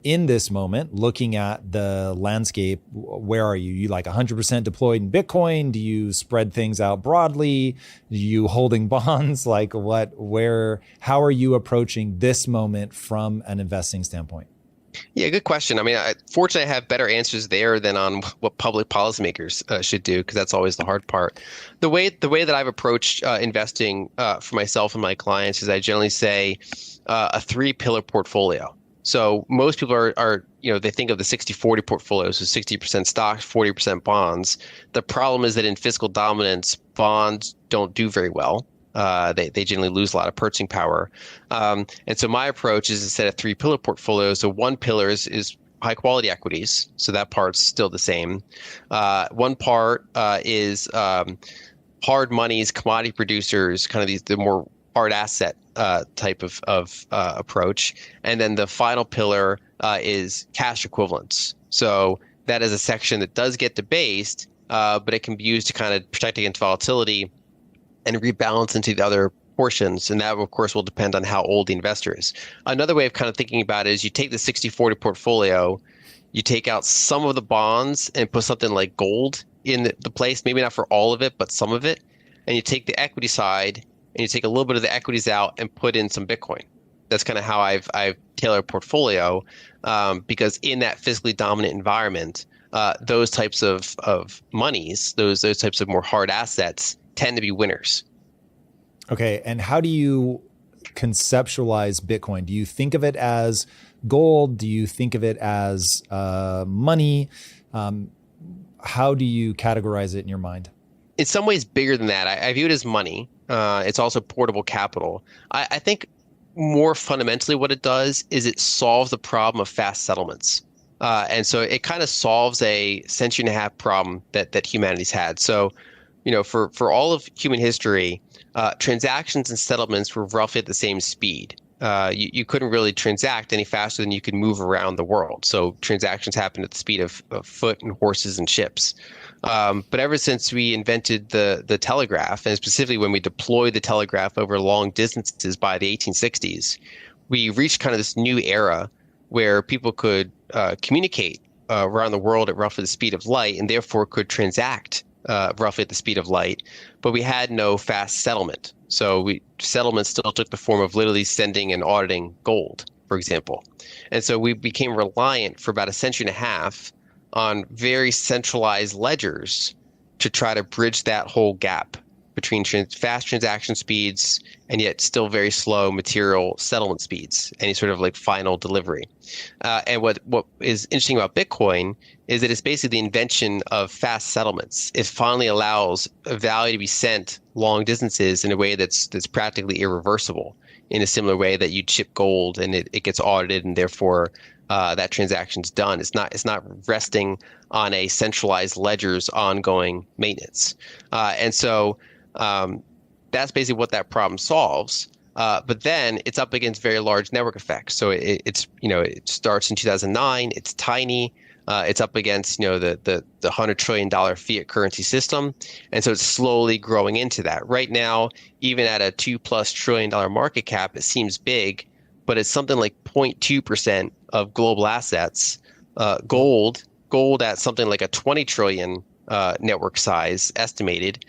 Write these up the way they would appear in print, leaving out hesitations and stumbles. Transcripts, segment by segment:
in this moment, looking at the landscape, where are you? You like 100% deployed in Bitcoin? Do you spread things out broadly? Do you holding bonds? Like how are you approaching this moment from an investing standpoint? Yeah, good question. I mean, fortunately, I have better answers there than on what public policymakers should do, because that's always the hard part. The way that I've approached investing for myself and my clients is I generally say a three-pillar portfolio. So most people are they think of the 60/40 portfolio, so 60% stocks, 40% bonds. The problem is that in fiscal dominance, bonds don't do very well. They generally lose a lot of purchasing power. And so my approach is instead of three pillar portfolios, so one pillar is high quality equities. So that part's still the same. One part is hard monies, commodity producers, kind of the more hard asset type of approach. And then the final pillar is cash equivalents. So that is a section that does get debased, but it can be used to kind of protect against volatility and rebalance into the other portions. And that, of course, will depend on how old the investor is. Another way of kind of thinking about it is you take the 60/40 portfolio, you take out some of the bonds and put something like gold in the place, maybe not for all of it, but some of it. And you take the equity side and you take a little bit of the equities out and put in some Bitcoin. That's kind of how I've tailored a portfolio, because in that fiscally dominant environment, those types of monies, those types of more hard assets tend to be winners. Okay. And how do you conceptualize Bitcoin? Do you think of it as gold? Do you think of it as money? How do you categorize it in your mind? In some ways, bigger than that. I view it as money. It's also portable capital. I think more fundamentally what it does is it solves the problem of fast settlements. And so it kind of solves a century and a half problem that humanity's had. So for all of human history, transactions and settlements were roughly at the same speed. You couldn't really transact any faster than you could move around the world. So transactions happened at the speed of foot and horses and ships. But ever since we invented the telegraph, and specifically when we deployed the telegraph over long distances by the 1860s, we reached kind of this new era where people could communicate around the world at roughly the speed of light and therefore could transact roughly at the speed of light, but we had no fast settlement. So settlement still took the form of literally sending and auditing gold, for example. And so we became reliant for about a century and a half on very centralized ledgers to try to bridge that whole gap between fast transaction speeds and yet still very slow material settlement speeds, any sort of like final delivery. And what is interesting about Bitcoin is that it's basically the invention of fast settlements. It finally allows a value to be sent long distances in a way that's practically irreversible, in a similar way that you chip gold and it gets audited and therefore that transaction's done. It's not resting on a centralized ledger's ongoing maintenance. And so that's basically what that problem solves. But then it's up against very large network effects. So it starts in 2009. It's tiny. It's up against the $100 trillion fiat currency system, and so it's slowly growing into that. Right now, even at a $2+ trillion market cap, it seems big, but it's something like 0.2% of global assets. Gold at something like a 20 trillion network size estimated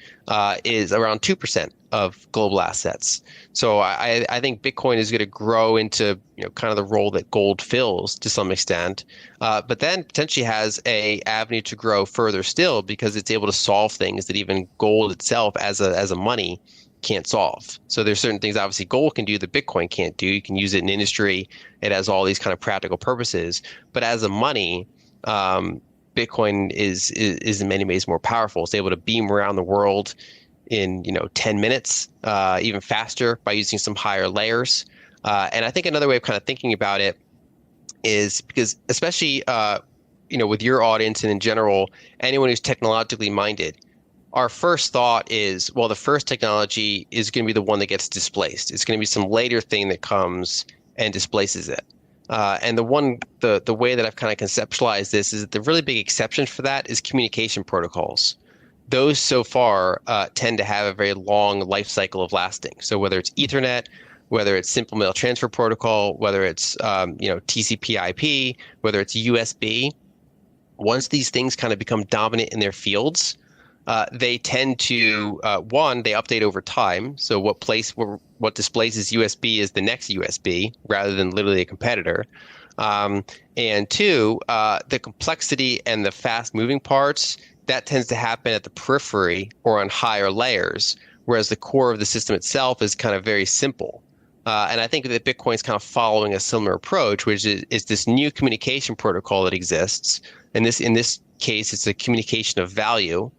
is around 2% of global assets. So I think Bitcoin is going to grow into kind of the role that gold fills to some extent, but then potentially has a avenue to grow further still because it's able to solve things that even gold itself as a money can't solve. So there's certain things obviously gold can do that Bitcoin can't do. You can use it in industry. It has all these kind of practical purposes, but as a money, Bitcoin is in many ways more powerful. It's able to beam around the world in 10 minutes, even faster by using some higher layers. And I think another way of kind of thinking about it is because especially with your audience and in general, anyone who's technologically minded, our first thought is, well, the first technology is going to be the one that gets displaced. It's going to be some later thing that comes and displaces it. And the way that I've kind of conceptualized this is that the really big exception for that is communication protocols. Those so far tend to have a very long life cycle of lasting. So whether it's Ethernet, whether it's simple mail transfer protocol, whether it's TCP/IP, whether it's USB. Once these things kind of become dominant in their fields, they tend to one, they update over time. So what displays as USB is the next USB rather than literally a competitor. And two, the complexity and the fast moving parts, that tends to happen at the periphery or on higher layers, whereas the core of the system itself is kind of very simple. And I think that Bitcoin is kind of following a similar approach, which is this new communication protocol that exists. And in this case, it's a communication of value,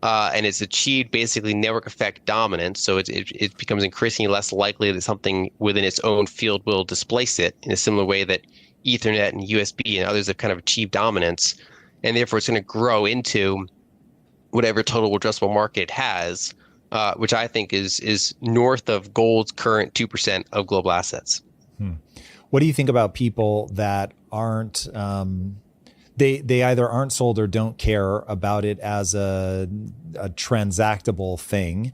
and it's achieved basically network effect dominance. So it becomes increasingly less likely that something within its own field will displace it in a similar way that Ethernet and USB and others have kind of achieved dominance. And therefore, it's going to grow into whatever total addressable market it has, which I think is north of gold's current 2% of global assets. What do you think about people that aren't, they either aren't sold or don't care about it as a transactable thing,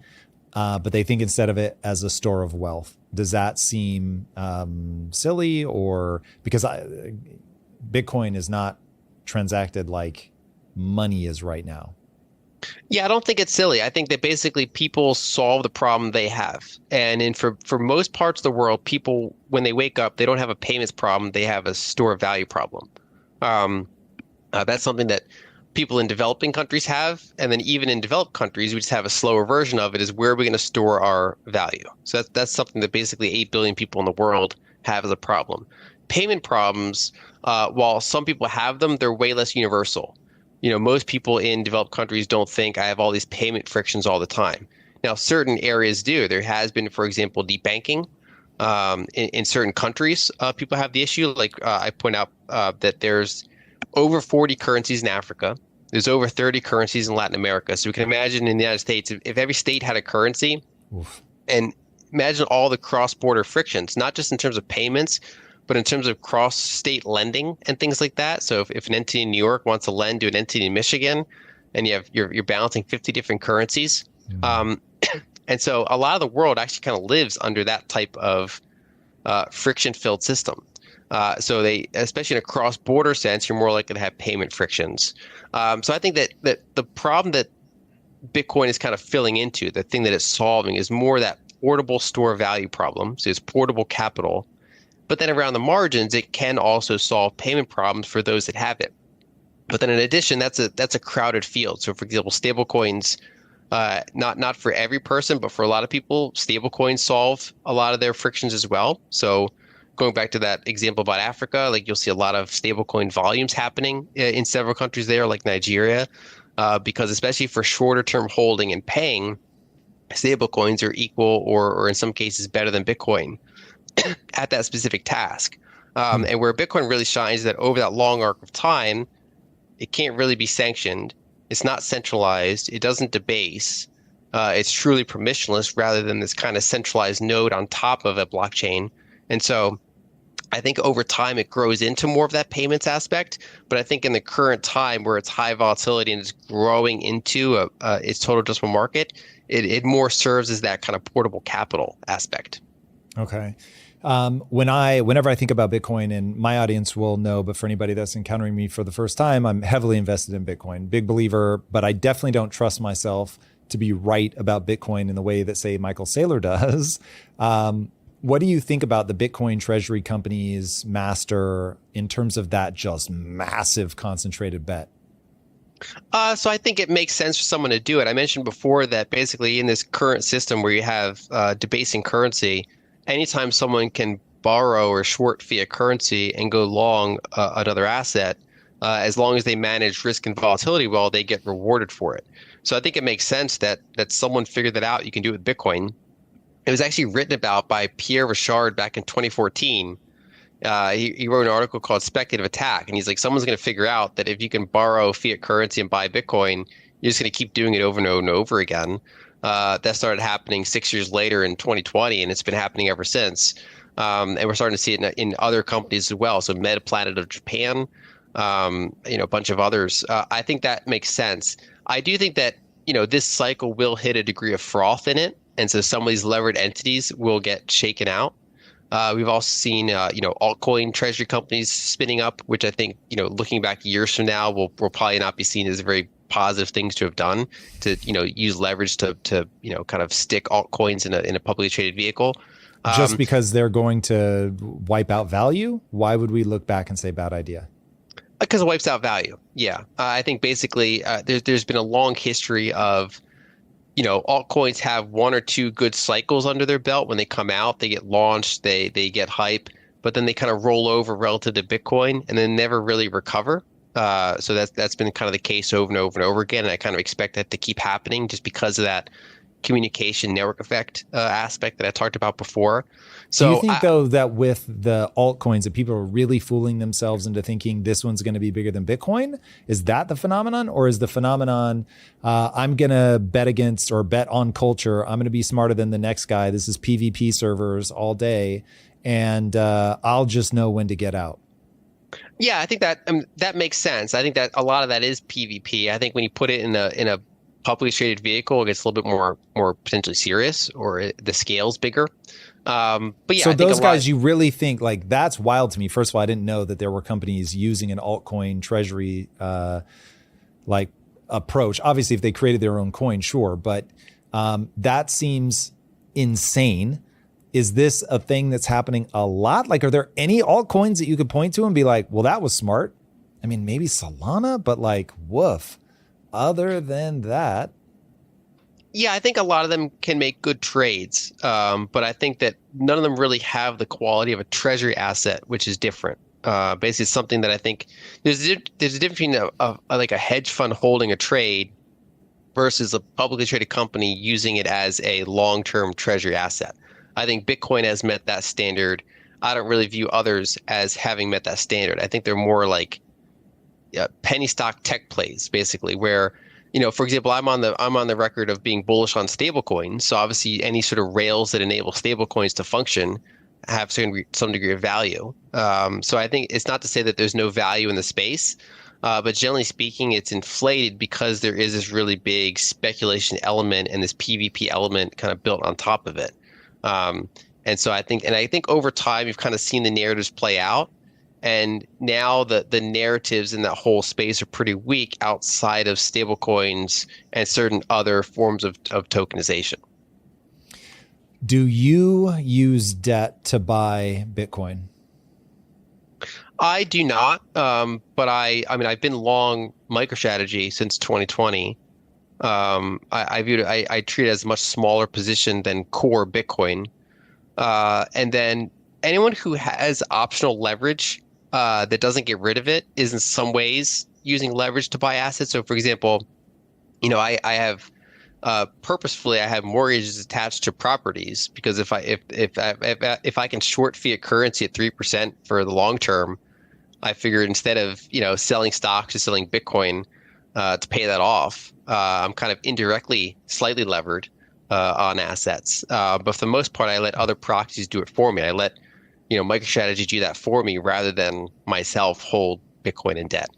but they think instead of it as a store of wealth? Does that seem silly, or because Bitcoin is not transacted like money is right now? Yeah, I don't think it's silly. I think that basically people solve the problem they have. And for most parts of the world, people, when they wake up, they don't have a payments problem. They have a store of value problem. That's something that people in developing countries have. And then even in developed countries, we just have a slower version of it, is where are we going to store our value? So that's something that basically 8 billion people in the world have as a problem. Payment problems, while some people have them, they're way less universal. Most people in developed countries don't think I have all these payment frictions all the time. Now, certain areas do. There has been, for example, deep banking. In certain countries, people have the issue. Like I point out that there's over 40 currencies in Africa. There's over 30 currencies in Latin America. So we can imagine in the United States, if every state had a currency, and imagine all the cross-border frictions, not just in terms of payments, but in terms of cross-state lending and things like that. So if an entity in New York wants to lend to an entity in Michigan, and you're balancing 50 different currencies, and so a lot of the world actually kind of lives under that type of friction-filled system. So they, especially in a cross-border sense, you're more likely to have payment frictions. So I think that the problem that Bitcoin is kind of filling into, the thing that it's solving, is more that portable store value problem. So it's portable capital. But then around the margins, it can also solve payment problems for those that have it. But then in addition, that's a crowded field. So for example, stablecoins, not for every person, but for a lot of people, stablecoins solve a lot of their frictions as well. So going back to that example about Africa, like you'll see a lot of stablecoin volumes happening in several countries there, like Nigeria, because especially for shorter term holding and paying, stablecoins are equal or in some cases better than Bitcoin at that specific task. And where Bitcoin really shines is that over that long arc of time, it can't really be sanctioned. It's not centralized. It doesn't debase. It's truly permissionless rather than this kind of centralized node on top of a blockchain. And so I think over time it grows into more of that payments aspect. But I think in the current time where it's high volatility and it's growing into its total addressable market, it more serves as that kind of portable capital aspect. Okay. Whenever I think about Bitcoin, and my audience will know, but for anybody that's encountering me for the first time, I'm heavily invested in Bitcoin, big believer, but I definitely don't trust myself to be right about Bitcoin in the way that, say, Michael Saylor does. What do you think about the Bitcoin treasury companies master in terms of that just massive concentrated bet? So I think it makes sense for someone to do it. I mentioned before that basically in this current system where you have debasing currency, anytime someone can borrow or short fiat currency and go long another asset, as long as they manage risk and volatility well, they get rewarded for it. So I think it makes sense that someone figured that out. You can do it with Bitcoin. It was actually written about by Pierre Richard back in 2014. He wrote an article called Speculative Attack, and he's like, someone's going to figure out that if you can borrow fiat currency and buy Bitcoin, you're just going to keep doing it over and over and over again. That started happening 6 years later in 2020, and it's been happening ever since. And we're starting to see it in other companies as well. So MetaPlanet of Japan, a bunch of others. I think that makes sense. I do think that this cycle will hit a degree of froth in it. And so some of these levered entities will get shaken out. We've also seen, altcoin treasury companies spinning up, which I think, looking back years from now, will probably not be seen as very positive things to have done to, use leverage to kind of stick altcoins in a publicly traded vehicle. Just because they're going to wipe out value? Why would we look back and say bad idea? Because it wipes out value. Yeah. I think basically there's been a long history of, altcoins have one or two good cycles under their belt. When they come out, they get launched, they get hype, but then they kind of roll over relative to Bitcoin and then never really recover. So that's been kind of the case over and over and over again. And I kind of expect that to keep happening just because of that communication network effect aspect that I talked about before. So do you think, though, that with the altcoins that people are really fooling themselves into thinking this one's going to be bigger than Bitcoin? Is that the phenomenon? Or is the phenomenon, I'm going to bet against or bet on culture. I'm going to be smarter than the next guy. This is PvP servers all day. And I'll just know when to get out. Yeah, I think that makes sense. I think that a lot of that is PvP. I think when you put it in a publicly traded vehicle, it gets a little bit more potentially serious, or the scale's bigger. But yeah, so I think those guys, you really think, like, that's wild to me. First of all, I didn't know that there were companies using an altcoin treasury like approach. Obviously, if they created their own coin, sure, but that seems insane. Is this a thing that's happening a lot? Like, are there any altcoins that you could point to and be like, well, that was smart? I mean, maybe Solana, but like, woof. Other than that, yeah, I think a lot of them can make good trades, but I think that none of them really have the quality of a treasury asset, which is different. Basically, it's something that I think there's a difference between like a hedge fund holding a trade versus a publicly traded company using it as a long-term treasury asset. I think Bitcoin has met that standard. I don't really view others as having met that standard. I think they're more like penny stock tech plays, basically, where, for example, I'm on the record of being bullish on stablecoins. So obviously, any sort of rails that enable stablecoins to function have some degree of value. So I think it's not to say that there's no value in the space, but generally speaking, it's inflated because there is this really big speculation element and this PvP element kind of built on top of it. And so I think over time, you've kind of seen the narratives play out. And now the narratives in that whole space are pretty weak outside of stablecoins and certain other forms of tokenization. Do you use debt to buy Bitcoin? I do not, but I've been long MicroStrategy since 2020. I treat it as a much smaller position than core Bitcoin. And then anyone who has optional leverage that doesn't get rid of it is in some ways using leverage to buy assets. So, for example, I have purposefully I have mortgages attached to properties because if I can short fiat currency at 3% for the long term, I figured instead of selling stocks or selling Bitcoin to pay that off, I'm kind of indirectly slightly levered on assets. But for the most part, I let other proxies do it for me. I let MicroStrategy do that for me rather than myself hold Bitcoin in debt.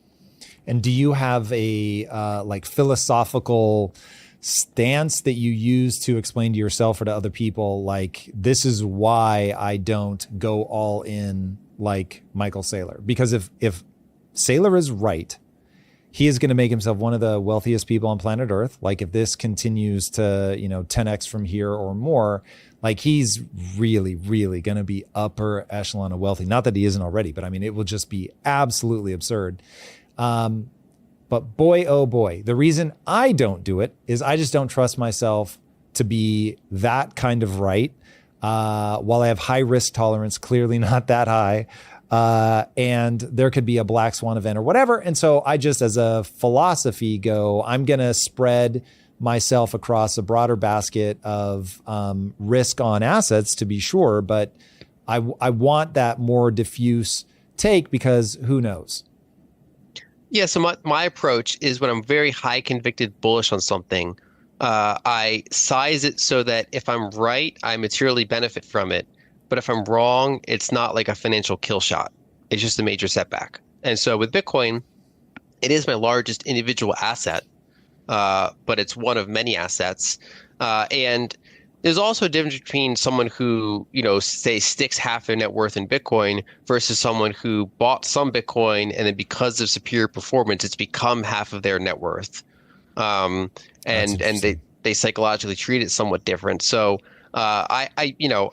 And do you have a like philosophical stance that you use to explain to yourself or to other people, like, this is why I don't go all in like Michael Saylor? Because if Saylor is right, he is going to make himself one of the wealthiest people on planet Earth. Like, if this continues to 10x from here or more, like, he's really, really going to be upper echelon of wealthy. Not that he isn't already, but I mean, it will just be absolutely absurd. But boy, oh boy, the reason I don't do it is I just don't trust myself to be that kind of right. While I have high risk tolerance, clearly not that high. And there could be a black swan event or whatever. And so I just, as a philosophy, go, I'm going to spread myself across a broader basket of risk on assets, to be sure. But I want that more diffuse take because who knows? Yeah, so my approach is when I'm very high convicted bullish on something, I size it so that if I'm right, I materially benefit from it. But if I'm wrong, it's not like a financial kill shot. It's just a major setback. And so with Bitcoin, it is my largest individual asset, but it's one of many assets. And There's also a difference between someone who, say sticks half their net worth in Bitcoin versus someone who bought some Bitcoin and then because of superior performance, it's become half of their net worth. Um, That's and interesting. they psychologically treat it somewhat different. So I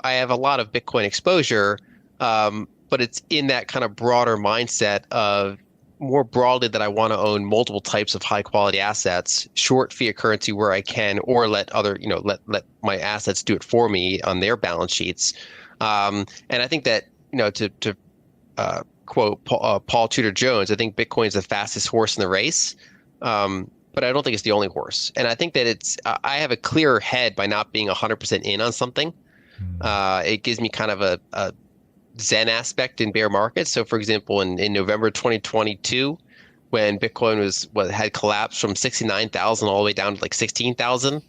have a lot of Bitcoin exposure, but it's in that kind of broader mindset of more broadly that I want to own multiple types of high quality assets, short fiat currency where I can, or let other, let my assets do it for me on their balance sheets. And I think that, to quote Paul Tudor Jones, I think Bitcoin is the fastest horse in the race. But I don't think it's the only horse. And I think that I have a clearer head by not being 100% in on something. It gives me kind of a Zen aspect in bear markets. So, for example, in November 2022, when Bitcoin had collapsed from 69,000 all the way down to like 16,000,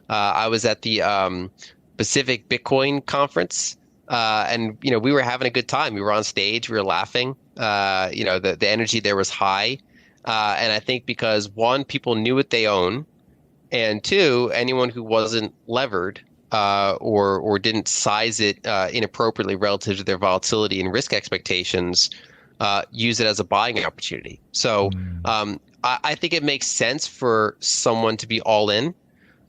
I was at the Pacific Bitcoin conference, and we were having a good time. We were on stage, we were laughing. The energy there was high, and I think because one, people knew what they own, and two, anyone who wasn't levered or didn't size it inappropriately relative to their volatility and risk expectations, use it as a buying opportunity. So I think it makes sense for someone to be all in,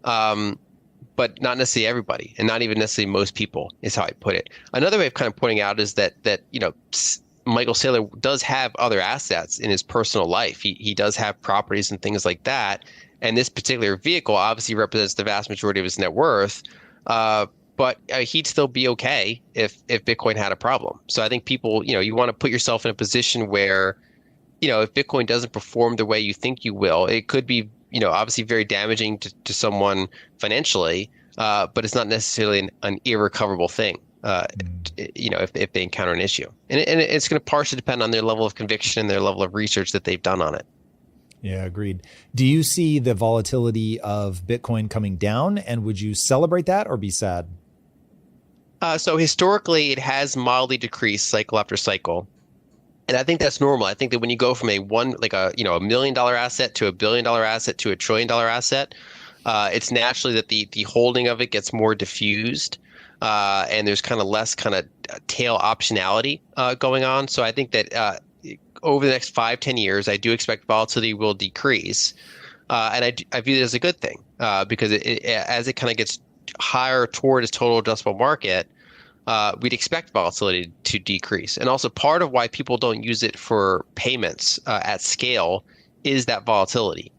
but not necessarily everybody, and not even necessarily most people, is how I put it. Another way of kind of pointing out is that Michael Saylor does have other assets in his personal life. He does have properties and things like that. And this particular vehicle obviously represents the vast majority of his net worth. But he'd still be okay if Bitcoin had a problem. So I think people, you want to put yourself in a position where, if Bitcoin doesn't perform the way you think you will, it could be, obviously very damaging to someone financially, but it's not necessarily an irrecoverable thing. If they encounter an issue, and it's going to partially depend on their level of conviction and their level of research that they've done on it. Yeah, agreed. Do you see the volatility of Bitcoin coming down, and would you celebrate that or be sad? So historically, it has mildly decreased cycle after cycle. And I think that's normal. I think that when you go from a $1 million asset to $1 billion asset to $1 trillion asset, it's naturally that the holding of it gets more diffused, and there's kind of less kind of tail optionality going on. So I think that over the next 5-10 years, I do expect volatility will decrease, and I view it as a good thing because as it kind of gets higher toward its total addressable market, we'd expect volatility to decrease. And also part of why people don't use it for payments at scale is that volatility.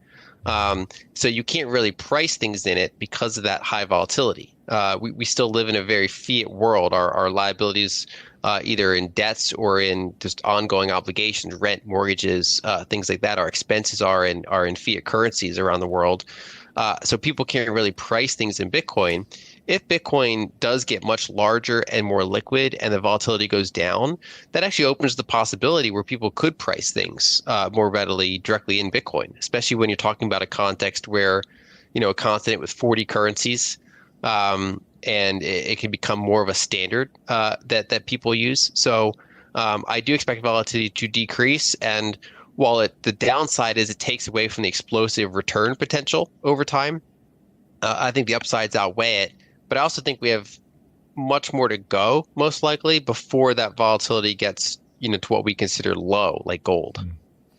So you can't really price things in it because of that high volatility. We still live in a very fiat world. Our liabilities, either in debts or in just ongoing obligations, rent, mortgages, things like that, our expenses are in fiat currencies around the world. So people can't really price things in Bitcoin. If Bitcoin does get much larger and more liquid and the volatility goes down, that actually opens the possibility where people could price things more readily directly in Bitcoin, especially when you're talking about a context where, a continent with 40 currencies, and it can become more of a standard that people use. So I do expect volatility to decrease, and while the downside is it takes away from the explosive return potential over time, I think the upsides outweigh it. But I also think we have much more to go, most likely, before that volatility gets, to what we consider low, like gold.